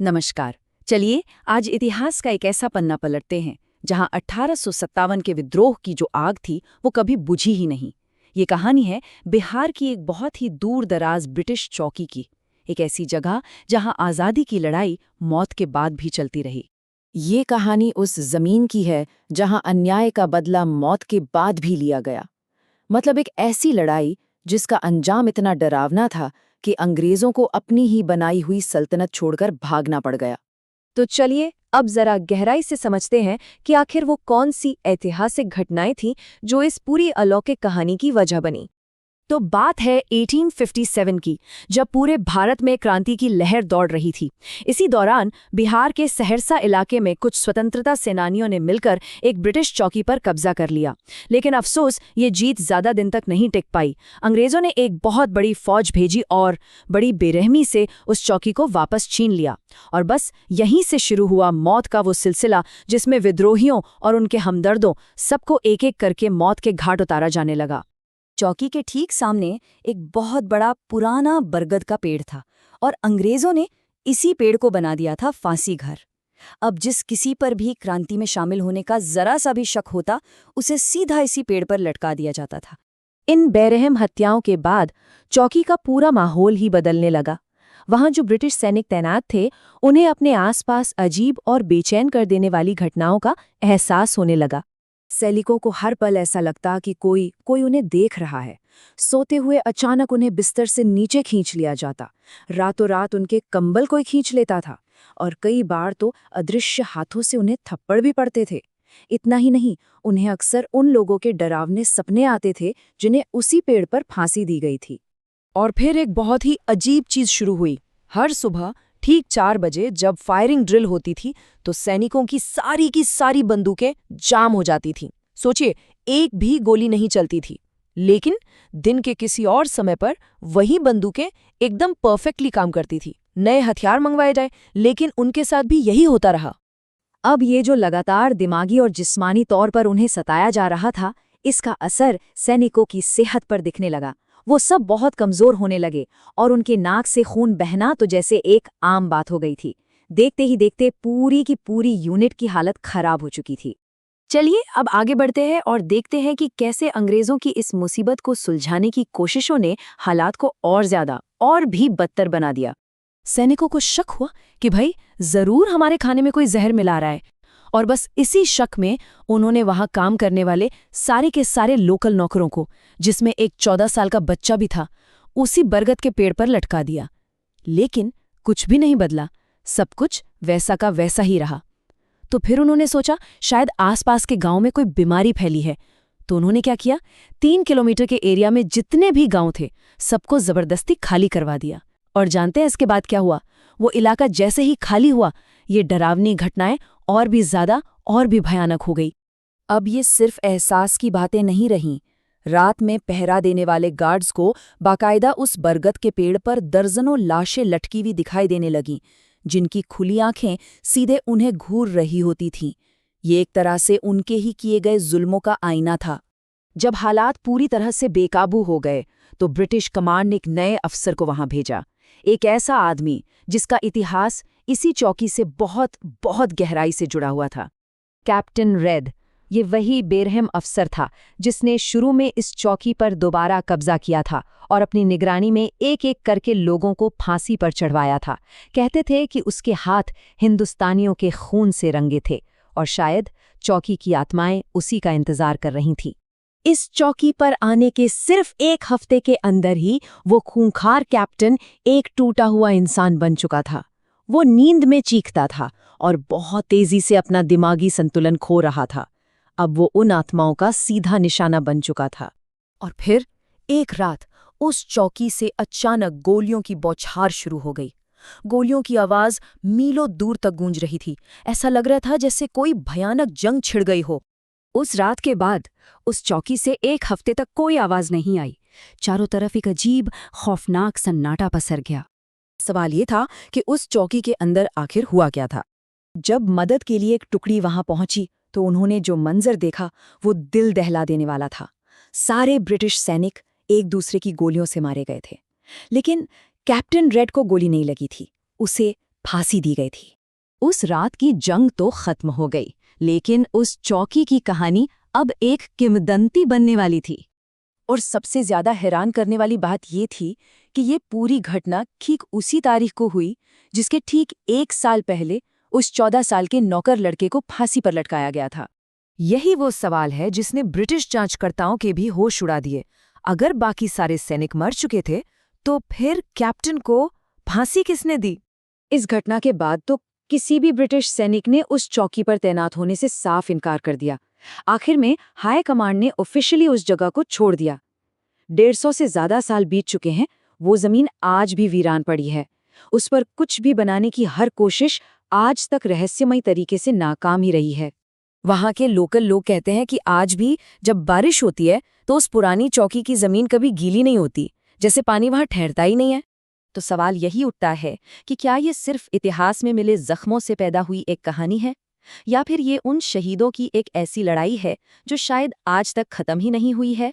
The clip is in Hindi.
नमस्कार। चलिए आज इतिहास का एक ऐसा पन्ना पलटते हैं जहां 1857 के विद्रोह की जो आग थी वो कभी बुझी ही नहीं। ये कहानी है बिहार की एक बहुत ही दूर दराज ब्रिटिश चौकी की, एक ऐसी जगह जहां आज़ादी की लड़ाई मौत के बाद भी चलती रही। ये कहानी उस जमीन की है जहां अन्याय का बदला मौत के बाद भी लिया गया। मतलब एक ऐसी लड़ाई जिसका अंजाम इतना डरावना था कि अंग्रेजों को अपनी ही बनाई हुई सल्तनत छोड़कर भागना पड़ गया। तो चलिए अब जरा गहराई से समझते हैं कि आखिर वो कौन सी ऐतिहासिक घटनाएं थीं जो इस पूरी अलौकिक कहानी की वजह बनी। तो बात है 1857 की, जब पूरे भारत में क्रांति की लहर दौड़ रही थी। इसी दौरान बिहार के सहरसा इलाके में कुछ स्वतंत्रता सेनानियों ने मिलकर एक ब्रिटिश चौकी पर कब्जा कर लिया। लेकिन अफसोस, ये जीत ज्यादा दिन तक नहीं टिक पाई। अंग्रेजों ने एक बहुत बड़ी फौज भेजी और बड़ी बेरहमी से उस चौकी को वापस छीन लिया। और बस यहीं से शुरू हुआ मौत का वो सिलसिला, जिसमें विद्रोहियों और उनके हमदर्दों सबको एक एक करके मौत के घाट उतारा जाने लगा। चौकी के ठीक सामने एक बहुत बड़ा पुराना बरगद का पेड़ था और अंग्रेजों ने इसी पेड़ को बना दिया था फांसी घर। अब जिस किसी पर भी क्रांति में शामिल होने का जरा सा भी शक होता, उसे सीधा इसी पेड़ पर लटका दिया जाता था। इन बेरहम हत्याओं के बाद चौकी का पूरा माहौल ही बदलने लगा। वहां जो ब्रिटिश सैनिक तैनात थे, उन्हें अपने आसपास अजीब और बेचैन कर देने वाली घटनाओं का एहसास होने लगा। सैनिकों को हर पल ऐसा लगता कि कोई उन्हें देख रहा है। सोते हुए अचानक उन्हें बिस्तर से नीचे खींच लिया जाता, रातों रात उनके कंबल कोई खींच लेता था, और कई बार तो अदृश्य हाथों से उन्हें थप्पड़ भी पड़ते थे। इतना ही नहीं, उन्हें अक्सर उन लोगों के डरावने सपने आते थे जिन्हें उसी पेड़ पर फांसी दी गई थी। और फिर एक बहुत ही अजीब चीज शुरू हुई। हर सुबह ठीक 4 बजे जब फायरिंग ड्रिल होती थी तो सैनिकों की सारी बंदूकें जाम हो जाती थीं। सोचिए, एक भी गोली नहीं चलती थी। लेकिन दिन के किसी और समय पर वही बंदूकें एकदम परफेक्टली काम करती थी। नए हथियार मंगवाए जाए, लेकिन उनके साथ भी यही होता रहा। अब ये जो लगातार दिमागी और जिस्मानी तौर पर उन्हें सताया जा रहा था, इसका असर सैनिकों की सेहत पर दिखने लगा। वो सब बहुत कमजोर होने लगे और उनके नाक से खून बहना तो जैसे एक आम बात हो गई थी। देखते ही देखते पूरी की पूरी यूनिट की हालत खराब हो चुकी थी। चलिए अब आगे बढ़ते हैं और देखते हैं कि कैसे अंग्रेजों की इस मुसीबत को सुलझाने की कोशिशों ने हालात को और ज्यादा और भी बदतर बना दिया। सैनिकों को शक हुआ कि भाई जरूर हमारे खाने में कोई जहर मिला रहा है, और बस इसी शक में उन्होंने वहां काम करने वाले सारे के सारे लोकल नौकरों को, जिसमें एक 14 साल का बच्चा भी था, उसी बरगद के पेड़ पर लटका दिया। लेकिन कुछ भी नहीं बदला, सब कुछ वैसा का वैसा ही रहा। तो फिर उन्होंने सोचा शायद आसपास के गांव में कोई बीमारी फैली है। तो उन्होंने क्या किया, 3 किलोमीटर के एरिया में जितने भी गांव थे सबको जबरदस्ती खाली करवा दिया। और जानते हैं इसके बाद क्या हुआ? वो इलाका जैसे ही खाली हुआ, ये डरावनी घटनाएं और भी ज्यादा और भी भयानक हो गई। अब ये सिर्फ एहसास की बातें नहीं रहीं। रात में पहरा देने वाले गार्ड्स को बाकायदा उस बरगद के पेड़ पर दर्जनों लाशें लटकी हुई दिखाई देने लगीं, जिनकी खुली आंखें सीधे उन्हें घूर रही होती थीं। ये एक तरह से उनके ही किए गए जुल्मों का आईना था। जब हालात पूरी तरह से बेकाबू हो गए तो ब्रिटिश कमांड ने एक नए अफसर को वहां भेजा, एक ऐसा आदमी जिसका इतिहास इसी चौकी से बहुत बहुत गहराई से जुड़ा हुआ था। कैप्टन रेड, ये वही बेरहम अफसर था जिसने शुरू में इस चौकी पर दोबारा कब्जा किया था और अपनी निगरानी में एक एक करके लोगों को फांसी पर चढ़वाया था। कहते थे कि उसके हाथ हिंदुस्तानियों के खून से रंगे थे और शायद चौकी की आत्माएं उसी का इंतजार कर रही थीं। इस चौकी पर आने के सिर्फ 1 हफ्ते के अंदर ही वो खूंखार कैप्टन एक टूटा हुआ इंसान बन चुका था। वो नींद में चीखता था और बहुत तेजी से अपना दिमागी संतुलन खो रहा था। अब वो उन आत्माओं का सीधा निशाना बन चुका था। और फिर एक रात उस चौकी से अचानक गोलियों की बौछार शुरू हो गई। गोलियों की आवाज मीलों दूर तक गूंज रही थी। ऐसा लग रहा था जैसे कोई भयानक जंग छिड़ गई हो। उस रात के बाद उस चौकी से 1 हफ्ते तक कोई आवाज नहीं आई। चारों तरफ एक अजीब खौफनाक सन्नाटा पसर गया। सवाल ये था कि उस चौकी के अंदर आखिर हुआ क्या था। जब मदद के लिए एक टुकड़ी वहां पहुंची तो उन्होंने जो मंजर देखा वो दिल दहला देने वाला था। सारे ब्रिटिश सैनिक एक दूसरे की गोलियों से मारे गए थे, लेकिन कैप्टन रेड को गोली नहीं लगी थी। उसे फांसी दी गई थी। उस रात की जंग तो खत्म हो गई, लेकिन उस चौकी की कहानी अब एक किंवदंती बनने वाली थी। और सबसे ज्यादा हैरान करने वाली बात ये थी कि ये पूरी घटना ठीक उसी तारीख को हुई जिसके ठीक 1 साल पहले उस 14 साल के नौकर लड़के को फांसी पर लटकाया गया था। यही वो सवाल है जिसने ब्रिटिश जांचकर्ताओं के भी होश उड़ा दिए। अगर बाकी सारे सैनिक मर चुके थे, तो फिर कैप्टन को फांसी किसने दी? इस घटना के बाद तो किसी भी ब्रिटिश सैनिक ने उस चौकी पर तैनात होने से साफ इनकार कर दिया। आखिर में हाई कमांड ने ऑफिशियली उस जगह को छोड़ दिया। 150 से ज्यादा साल बीत चुके हैं, वो जमीन आज भी वीरान पड़ी है। उस पर कुछ भी बनाने की हर कोशिश आज तक रहस्यमय तरीके से नाकाम ही रही है। वहाँ के लोकल लोग कहते हैं कि आज भी जब बारिश होती है तो उस पुरानी चौकी की जमीन कभी गीली नहीं होती, जैसे पानी वहाँ ठहरता ही नहीं है। तो सवाल यही उठता है कि क्या ये सिर्फ इतिहास में मिले जख्मों से पैदा हुई एक कहानी है, या फिर ये उन शहीदों की एक ऐसी लड़ाई है जो शायद आज तक खत्म ही नहीं हुई है।